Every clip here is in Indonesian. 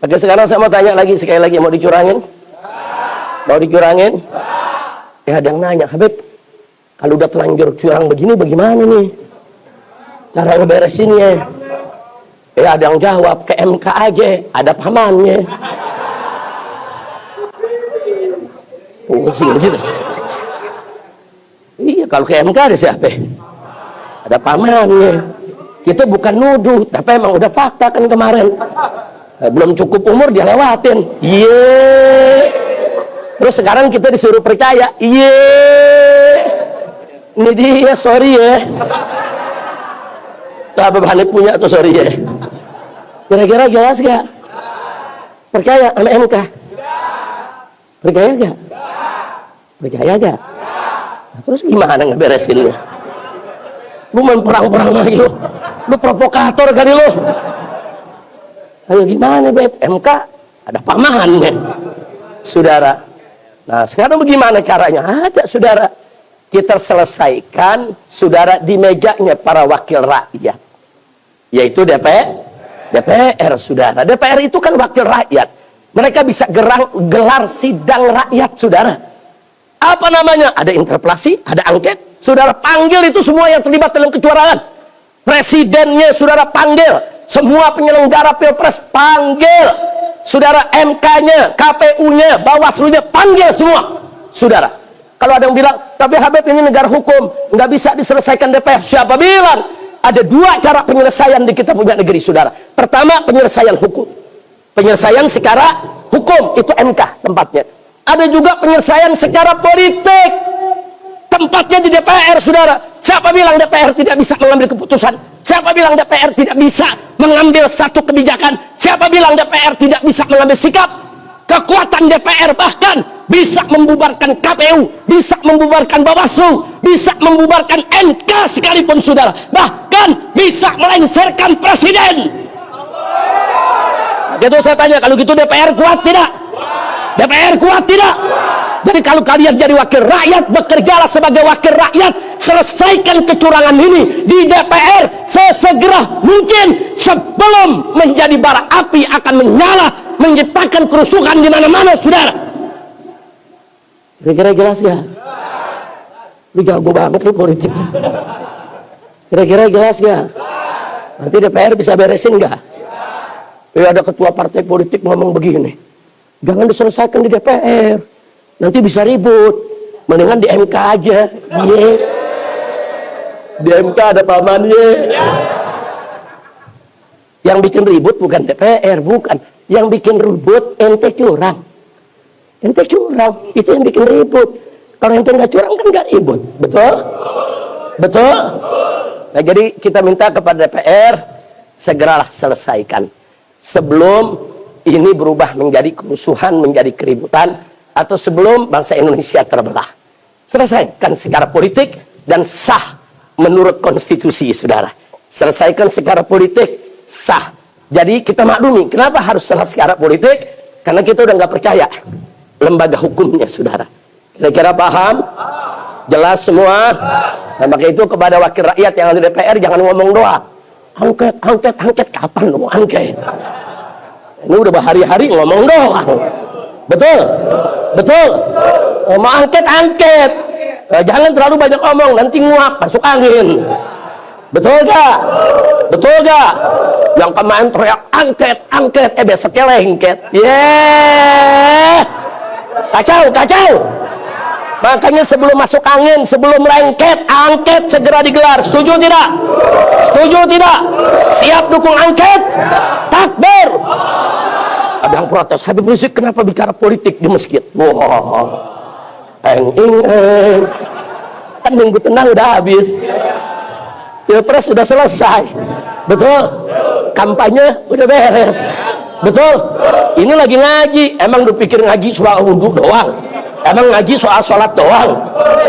Oke, sekarang saya mau tanya lagi sekali lagi, mau dicurangin? Mau dicurangin? Ya, ada yang nanya, Habib, kalau udah terlanjur curang begini bagaimana nih cara ngeberesinnya? Ya, ada yang jawab, ke MK aja, ada pamannya. Pusing gitu. Iya, kalau ke MK ada siapa? Ada pamannya. Kita bukan nuduh, tapi emang udah fakta kan kemarin. Belum cukup umur dia lewatin. Terus sekarang kita disuruh percaya. Ini dia, sorry ya. Tuh Habib Hanif punya tuh, sorry ya. Kira-kira jelas gak? Percaya sama MK? Percaya gak? Percaya gak? Nah, terus gimana ngeberesinnya? Lu main perang-perang lagi lu. Lu provokator kali lu. Ayo gimana, Beb? MK ada pamannya, saudara. Nah, sekarang bagaimana caranya? Ada, saudara. Kita selesaikan, saudara, di mejanya para wakil rakyat, yaitu DPR, saudara. DPR itu kan wakil rakyat. Mereka bisa gelar sidang rakyat, saudara. Apa namanya? Ada interpelasi, ada angket. Saudara panggil itu semua yang terlibat dalam kecurangan. Presidennya, saudara, panggil. Semua penyelenggara pilpres panggil, saudara. MK-nya, KPU-nya, Bawaslu-nya panggil semua, saudara. Kalau ada yang bilang, tapi Habib ini negara hukum, nggak bisa diselesaikan DPR. Siapa bilang? Ada dua cara penyelesaian di kita punya negeri, saudara. Pertama, penyelesaian hukum, penyelesaian secara hukum, itu MK tempatnya. Ada juga penyelesaian secara politik, tempatnya di DPR, saudara. Siapa bilang DPR tidak bisa mengambil keputusan? Siapa bilang DPR tidak bisa mengambil satu kebijakan? Siapa bilang DPR tidak bisa mengambil sikap? Kekuatan DPR bahkan bisa membubarkan KPU, bisa membubarkan Bawaslu, bisa membubarkan MK sekalipun, saudara. Bahkan bisa melengsarkan presiden. Gitu saya tanya, kalau gitu DPR kuat tidak? DPR kuat tidak? Jadi kalau kalian jadi wakil rakyat, bekerjalah sebagai wakil rakyat, selesaikan kecurangan ini di DPR sesegera mungkin sebelum menjadi bara api akan menyala, menciptakan kerusuhan di mana-mana, saudara. Kira-kira jelas gak? Lu jago banget lu politik. Kira-kira jelas gak? Nanti DPR bisa beresin gak? Ada ketua partai politik ngomong begini, jangan diselesaikan di DPR, nanti bisa ribut, mendingan di MK aja. Di MK ada pamannya. Yang bikin ribut bukan DPR, bukan. Yang bikin ribut ente curang. Ente curang, itu yang bikin ribut. Kalau ente nggak curang kan nggak ribut, betul? Betul? Nah, jadi kita minta kepada DPR, segeralah selesaikan sebelum ini berubah menjadi kerusuhan, menjadi keributan, atau sebelum bangsa Indonesia terbelah. Selesaikan secara politik dan sah menurut konstitusi, saudara. Selesaikan secara politik, sah. Jadi kita maklumi, kenapa harus secara politik? Karena kita udah nggak percaya lembaga hukumnya, saudara. Kira-kira paham? Jelas semua? Nah, maka itu kepada wakil rakyat yang ada di DPR, jangan ngomong doang. Angket, angket, angket, kapan lu mau angket? Ini udah berhari-hari ngomong doang. Betul? Betul? Mau angket, angket. Jangan terlalu banyak ngomong, nanti nguap, masuk angin. Betul gak? Betul gak? Yang kemarin teriak angket, angket, besoknya lengket. Kacau, kacau. Makanya sebelum masuk angin, sebelum lengket, angket segera digelar. Setuju tidak? Setuju tidak? Siap dukung angket? Takbir. Ada yang protes, Habib Rizik kenapa bicara politik di masjid? Wah, kan minggu tenang udah habis, pilpres sudah selesai, betul? Kampanye udah beres, betul? Ini lagi ngaji, emang lu pikir ngaji soal wudhu doang? Emang ngaji soal sholat doang?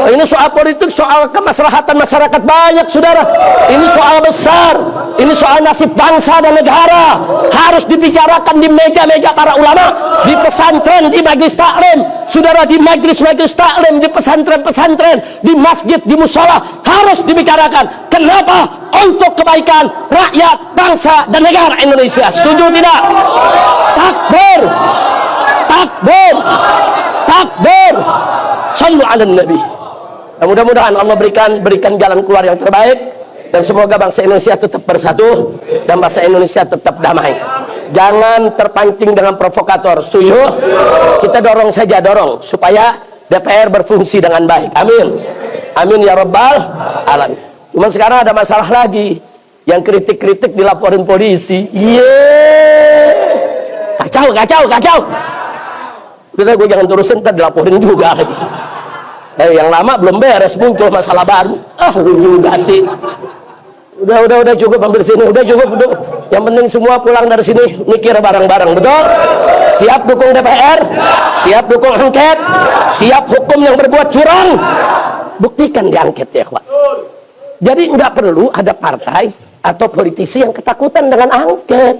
Oh, ini soal politik, soal kemaslahatan masyarakat banyak, saudara. Ini soal besar, ini soal nasib bangsa dan negara. Harus dibicarakan di meja-meja para ulama, di pesantren, di majelis taklim, saudara, di majelis-majelis taklim, di pesantren-pesantren, di masjid, di musola, harus dibicarakan. Kenapa? Untuk kebaikan rakyat, bangsa dan negara Indonesia. Setuju tidak? Tak 'alan nabi. Mudah-mudahan Allah berikan jalan keluar yang terbaik, dan semoga bangsa Indonesia tetap bersatu dan bangsa Indonesia tetap damai. Jangan terpancing dengan provokator. Setuju? Kita dorong saja, dorong supaya DPR berfungsi dengan baik. Amin. Amin ya rabbal alamin. Cuma sekarang ada masalah lagi. Yang kritik-kritik dilaporin polisi. Kacau. Udah, gue jangan terusin, ntar dilaporin juga lagi. Yang lama belum beres, muncul masalah baru. Lu juga sih. Udah cukup ambil sini, udah cukup. Yang penting semua pulang dari sini mikir bareng-bareng, betul? Siap dukung DPR, siap dukung angket, siap hukum yang berbuat curang. Buktikan di angket ya, kawan. Jadi nggak perlu ada partai atau politisi yang ketakutan dengan angket.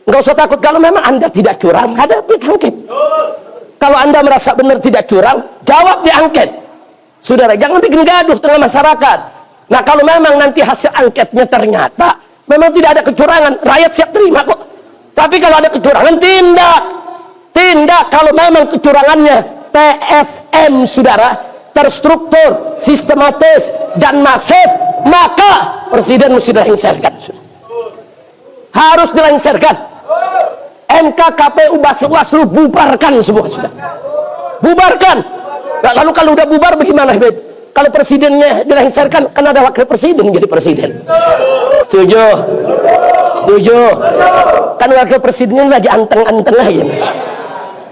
Nggak usah takut kalau memang Anda tidak curang, hadapi angket. Kalau Anda merasa benar tidak curang, jawab di angket. Saudara, jangan bikin gaduh tengah masyarakat. Nah, kalau memang nanti hasil angketnya ternyata memang tidak ada kecurangan, rakyat siap terima kok. Tapi kalau ada kecurangan, tindak. Kalau memang kecurangannya TSM, saudara, terstruktur, sistematis, dan masif, maka Presiden mesti dilengsarkan. Harus dilengsarkan. MK, KPU, Bawaslu bubarkan semua, sudah. Bubarkan. Nah, lalu kalau udah bubar bagaimana, Habib? Kalau presidennya dilengsarkan, kan ada wakil presiden jadi presiden. Setuju? Kan wakil presidennya lagi anteng-anteng aja,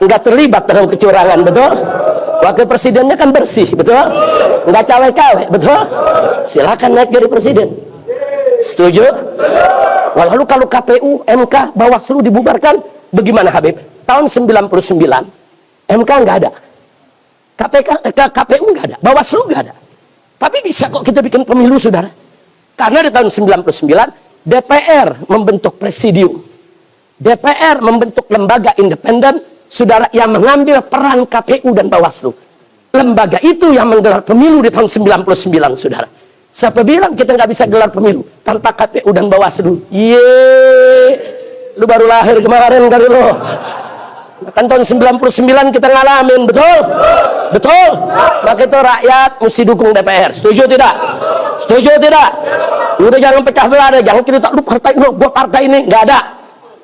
nggak terlibat dalam kecurangan, betul? Wakil presidennya kan bersih, betul? Nggak cawe-cawe, betul? Silakan naik jadi presiden. Setuju? Lalu kalau KPU, MK, Bawaslu dibubarkan, bagaimana, Habib? Tahun 99 MK nggak ada, KPU nggak ada, Bawaslu nggak ada. Tapi bisa kok kita bikin pemilu, saudara. Karena di tahun 99 DPR membentuk presidium, DPR membentuk lembaga independen, saudara, yang mengambil peran KPU dan Bawaslu. Lembaga itu yang menggelar pemilu di tahun 99, saudara. Siapa bilang kita nggak bisa gelar pemilu tanpa KPU dan Bawaslu? Lu baru lahir kemarin kali lo. Kan tahun 99 kita ngalamin, betul? Maka itu rakyat mesti dukung DPR. Setuju tidak? Udah jangan pecah belah deh. Jangan cerita lu partai ini, gua partai ini. Nggak ada.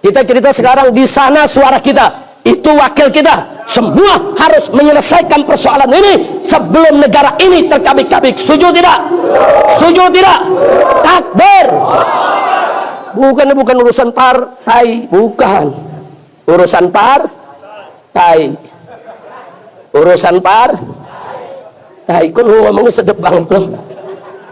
Kita cerita sekarang di sana suara kita, itu wakil kita. Semua harus menyelesaikan persoalan ini sebelum negara ini terkabik-kabik. Setuju tidak? Takbir. Bukan urusan partai, bukan. Urusan partai. Kok lu ngomongnya sedep banget loh.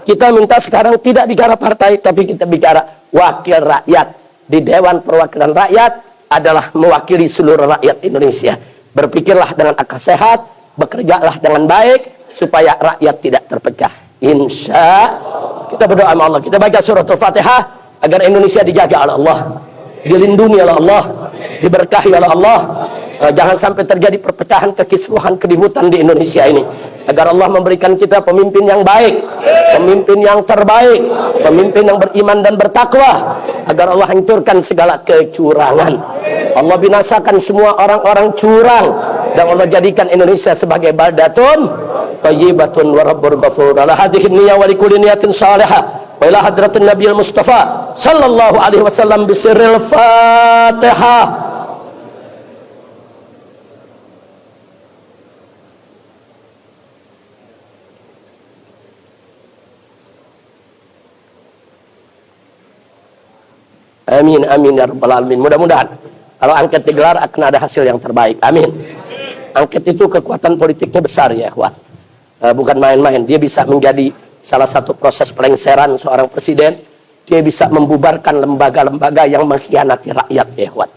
Kita minta sekarang tidak bicara partai, tapi kita bicara wakil rakyat. Di Dewan Perwakilan Rakyat adalah mewakili seluruh rakyat Indonesia. Berpikirlah dengan akal sehat, bekerjalah dengan baik, supaya rakyat tidak terpecah. Insya kita berdoa sama Allah. Kita baca surat Al-Fatihah agar Indonesia dijaga oleh Allah, dilindungi oleh Allah, diberkahi oleh Allah. Jangan sampai terjadi perpecahan, kekisruhan, keributan di Indonesia ini. Agar Allah memberikan kita pemimpin yang baik, pemimpin yang terbaik, pemimpin yang beriman dan bertakwa. Agar Allah hancurkan segala kecurangan, Allah binasakan semua orang-orang curang, dan Allah jadikan Indonesia sebagai baldatun thayyibatun wa rabbul ghafur. Ala hadhihi niyyah wa likulli niyatin salihah. Wa ila hadratin nabiyil mustafa sallallahu alaihi wasallam bisirril Fatihah. Amin, amin ya rabbal alamin. Mudah-mudahan kalau angket digelar akan ada hasil yang terbaik. Amin. Angket itu kekuatan politiknya besar ya, kawan. Bukan main-main. Dia bisa menjadi salah satu proses pelengseran seorang presiden. Dia bisa membubarkan lembaga-lembaga yang mengkhianati rakyat ya, kawan.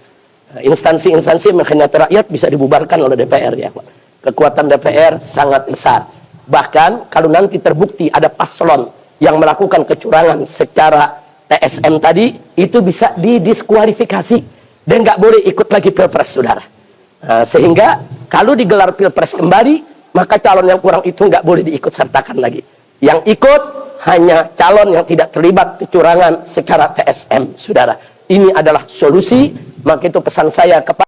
Instansi-instansi mengkhianati rakyat bisa dibubarkan oleh DPR ya, kawan. Kekuatan DPR sangat besar. Bahkan kalau nanti terbukti ada paslon yang melakukan kecurangan secara TSM tadi, itu bisa didiskualifikasi dan nggak boleh ikut lagi pilpres, saudara. Sehingga kalau digelar pilpres kembali, maka calon yang kurang itu nggak boleh diikut sertakan lagi. Yang ikut hanya calon yang tidak terlibat kecurangan secara TSM, saudara. Ini adalah solusi. Maka itu pesan saya kepada